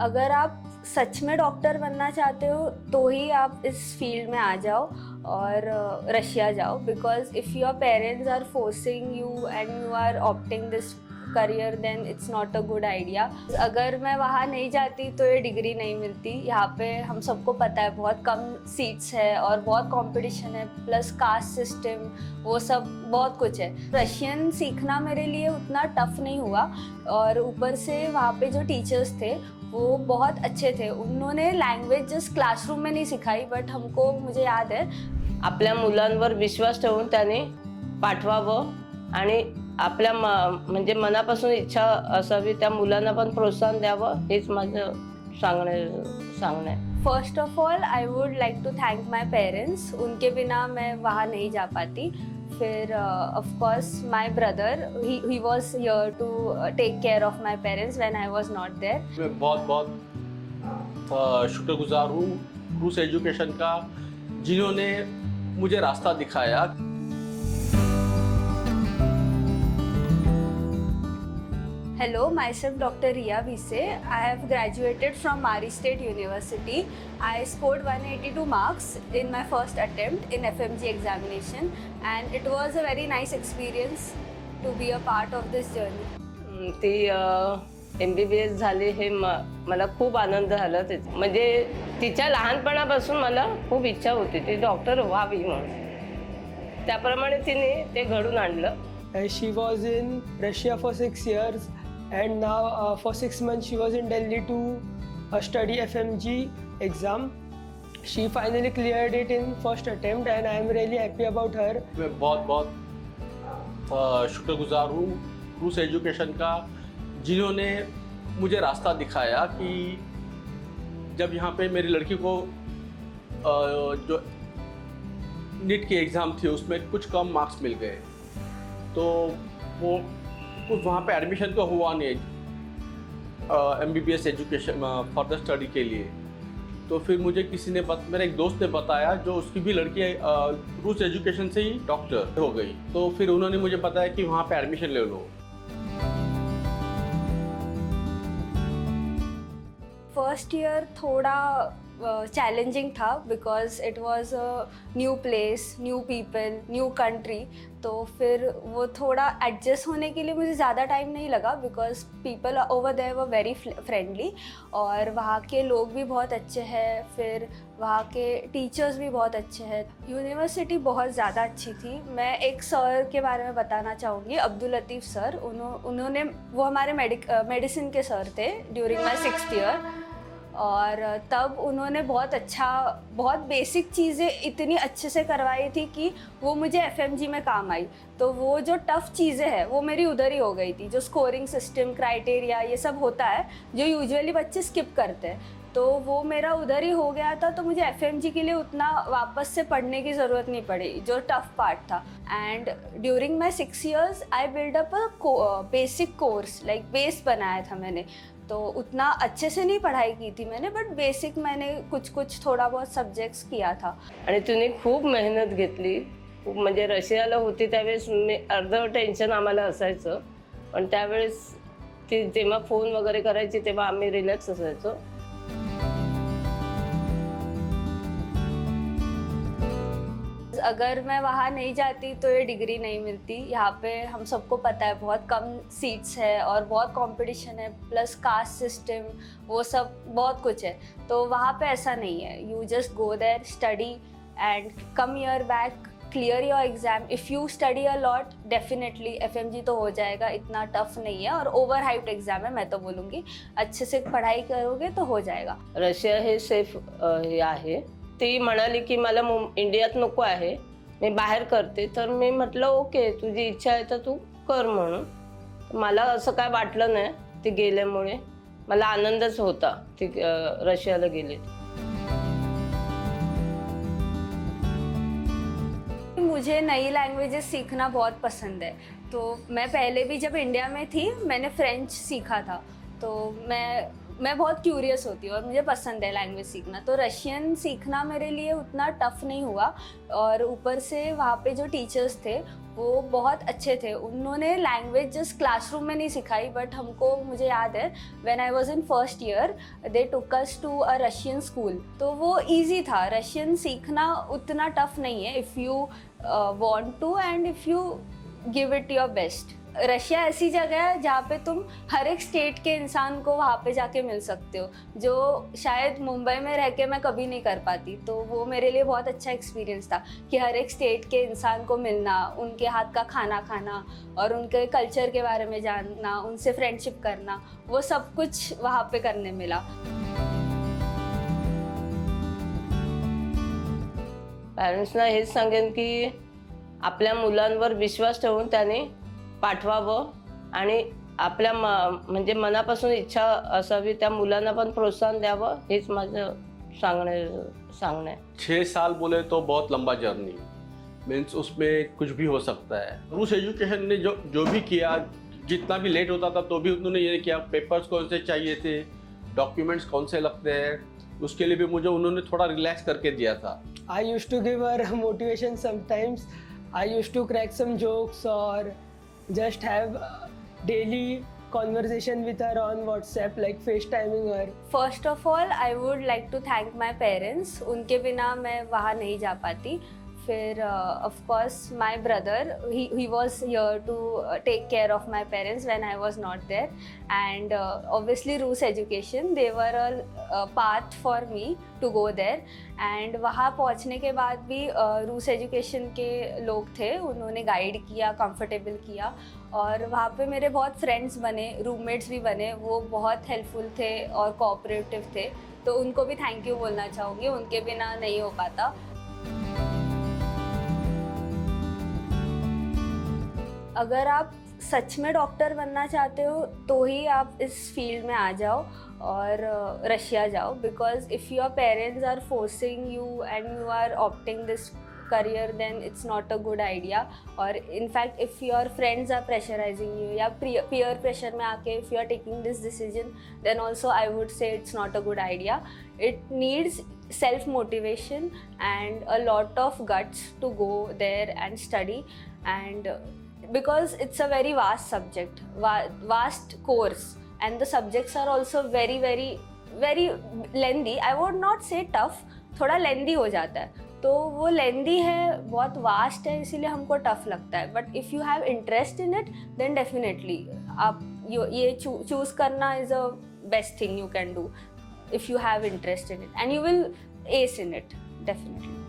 अगर आप सच में डॉक्टर बनना चाहते हो तो ही आप इस फील्ड में आ जाओ और रशिया जाओ, because if your parents are forcing you and you are opting this career then it's not a good idea. अगर मैं वहाँ नहीं जाती तो ये डिग्री नहीं मिलती। यहाँ पे हम सबको पता है बहुत कम सीट्स है और बहुत कंपटीशन है, प्लस कास्ट सिस्टम वो सब बहुत कुछ है। रशियन सीखना मेरे लिए उतना टफ नहीं हुआ और ऊपर से वहाँ पे जो टीचर्स थे वो बहुत अच्छे थे। उन्होंने लैंग्वेज जस्ट क्लासरूम में नहीं सिखाई, बट हमको, मुझे याद है, आपल्या मुलांवर विश्वास ठेवून त्याने पाठवावं आणि आपल्या म्हणजे मनापासून इच्छा असावी, त्या मुलांना पण प्रोत्साहन द्यावं, हेच माझं सांगणं आहे। First of all I would like to thank my parents. उनके बिना मैं वहाँ नहीं जा पाती। फिर of course my brother, he was here to take care of my parents when I was not there. मैं बहुत बहुत शुक्रगुजार हूँ रूस एजुकेशन का, जिन्होंने मुझे रास्ता दिखाया। Hello, myself Dr. Riya Vise. I have graduated from Mari State University. I scored 182 marks in my first attempt in FMG examination, and it was a very nice experience to be a part of this journey. ती MBBS झाली हे मला खूप आनंद झाला। म्हणजे तिच्या लहानपणापासून मला खूप इच्छा होती ती डॉक्टर व्हावी म्हणून, त्याप्रमाणे तिने ते घडून आणलं। She was in Russia for 6 years and now for 6 months she was in Delhi to study FMG exam. She finally cleared it in first attempt and I am really happy about her. मैं बहुत बहुत शुक्रगुजार हूँ रूस education का, जिन्होंने मुझे रास्ता दिखाया कि जब यहाँ पे मेरी लड़की को जो नीट की एग्ज़ाम थी उसमें कुछ कम मार्क्स मिल गए, तो वो कुछ वहाँ पे एडमिशन तो हुआ नहीं MBBS एजुकेशन फर्दर स्टडी के लिए। तो फिर मुझे किसी ने मेरे एक दोस्त ने बताया, जो उसकी भी लड़की रूस एजुकेशन से ही डॉक्टर हो गई, तो फिर उन्होंने मुझे बताया कि वहाँ पे एडमिशन ले लो। फर्स्ट ईयर थोड़ा चैलेंजिंग था because it was a new place, new people, new country. तो फिर वो थोड़ा एडजस्ट होने के लिए मुझे ज़्यादा टाइम नहीं लगा, because people over there were very friendly और वहाँ के लोग भी बहुत अच्छे हैं। फिर वहाँ के टीचर्स भी बहुत अच्छे हैं। यूनिवर्सिटी बहुत ज़्यादा अच्छी थी। मैं एक सर के बारे में बताना चाहूँगी, अब्दुल लतीफ़ सर। उन्होंने वो हमारे मेडिसिन के सर थे ड्यूरिंग माई 6th ईयर, और तब उन्होंने बहुत अच्छा, बहुत बेसिक चीज़ें इतनी अच्छे से करवाई थी कि वो मुझे FMG में काम आई। तो वो जो टफ़ चीज़ें हैं वो मेरी उधर ही हो गई थी। जो स्कोरिंग सिस्टम, क्राइटेरिया, ये सब होता है जो यूजुअली बच्चे स्किप करते हैं, तो वो मेरा उधर ही हो गया था। तो मुझे FMG के लिए उतना वापस से पढ़ने की ज़रूरत नहीं पड़ी, जो टफ़ पार्ट था। And during my 6 years I build up a basic course, like base बनाया था मैंने। तो उतना अच्छे से नहीं पढ़ाई की थी मैंने, बट बेसिक मैंने कुछ थोड़ा बहुत सब्जेक्ट्स किया था। आणि तिने खूप मेहनत घेतली, खूप म्हणजे रशियाला होती त्यावेळेस अर्ध टेन्शन आम्हाला असायचं, पण त्यावेळेस ती जेव्हा फोन वगैरे करायची तेव्हा आम्ही रिलॅक्स असायचो। अगर मैं वहाँ नहीं जाती तो ये डिग्री नहीं मिलती। यहाँ पे हम सबको पता है बहुत कम सीट्स है और बहुत कंपटीशन है, प्लस कास्ट सिस्टम वो सब बहुत कुछ है। तो वहाँ पे ऐसा नहीं है। You just go there, study and come here back, clear your exam. If you study a lot, definitely FMG तो हो जाएगा, इतना टफ नहीं है। और ओवर हाइप्ड एग्जाम है, मैं तो बोलूँगी अच्छे से पढ़ाई करोगे तो हो जाएगा। रशिया हे सेफ हे आहे। ती म्हणाली की मला इंडियात नको आहे, मी बाहेर करते। तर मी म्हटलं ओके, तुझी इच्छा आहे तर तू कर म्हणून। मला असं काय वाटलं नाही ती गेल्यामुळे, मला आनंदच होता ती रशियाला गेली। मुझे नई लैंग्वेजेस सीखना बहुत पसंद है। तो मैं पहले भी जब इंडिया में थी मैंने फ्रेंच सीखा था। तो मैं मैं बहुत क्यूरियस होती हूँ और मुझे पसंद है लैंग्वेज सीखना, तो रशियन सीखना मेरे लिए उतना टफ नहीं हुआ। और ऊपर से वहाँ पे जो टीचर्स थे वो बहुत अच्छे थे, उन्होंने लैंग्वेज जस्ट क्लासरूम में नहीं सिखाई, बट हमको, मुझे याद है when I was in first year they took us to a Russian school, तो वो इजी था। रशियन सीखना उतना टफ नहीं है if you want to and if you give it your best. Russia ऐसी जगह है जहाँ पे तुम हर एक स्टेट के इंसान को वहाँ पे जाके मिल सकते हो, जो शायद मुंबई में रह के मैं कभी नहीं कर पाती। तो वो मेरे लिए बहुत अच्छा एक्सपीरियंस था कि हर एक स्टेट के इंसान को मिलना, उनके हाथ का खाना खाना और उनके कल्चर के बारे में जानना, उनसे फ्रेंडशिप करना, वो सब कुछ वहाँ पे करने मिला। पॅरेंट्सना हेच सांगेन की आपल्या मुलांवर विश्वास ठेवून त्याने पाठवावं आणि आपल्या म्हणजे मनापासून इच्छा असावी, त्या मुलांना पण प्रोत्साहन द्यावं, हेच माझं सांगणं आहे। 6 साल बोले तो बहुत लंबा जर्नी, मीन्स उसमें कुछ भी हो सकता है। रूस एजुकेशन ने जो भी किया, जितना भी लेट होता था तो भी उन्होंने ये किया, पेपर्स कौन से चाहिए थे, डॉक्यूमेंट्स कौन से लगते हैं, उसके लिए भी मुझे उन्होंने थोड़ा रिलैक्स करके दिया था। I used to give her motivation sometimes. I used to crack some jokes or just have daily conversation with her on WhatsApp, like FaceTiming her. First of all I would like to thank my parents, उनके बिना मैं वहाँ नहीं जा पाती। फिर of course my brother, he was here to take care of my parents when I was not there, and obviously रूस education, they were a path for me to go there. And वहाँ पहुँचने के बाद भी रूस education के लोग थे, उन्होंने गाइड किया, कंफर्टेबल किया, और वहाँ पे मेरे बहुत फ्रेंड्स बने, रूममेट्स भी बने, वो बहुत हेल्पफुल थे और कोऑपरेटिव थे, तो उनको भी थैंक यू बोलना चाहूँगी, उनके बिना नहीं हो पाता। अगर आप सच में डॉक्टर बनना चाहते हो तो ही आप इस फील्ड में आ जाओ और रशिया जाओ, because if your parents are forcing you and you are opting this career, then it's not a good idea. और in fact if your friends are pressurizing you या peer pressure में आके if you are taking this decision, then also I would say it's not a good idea. It needs self motivation and a lot of guts to go there and study, and because it's a very vast subject, vast course, and the subjects are also very very very lengthy. I would not say tough, थोड़ा लेंदी हो जाता है, तो वो लेंदी है, बहुत vast है, इसीलिए हमको टफ लगता है। But if you have interest in it then definitely आप ये चूज़ करना is a best thing you can do if you have interest in it, and you will ace in it definitely.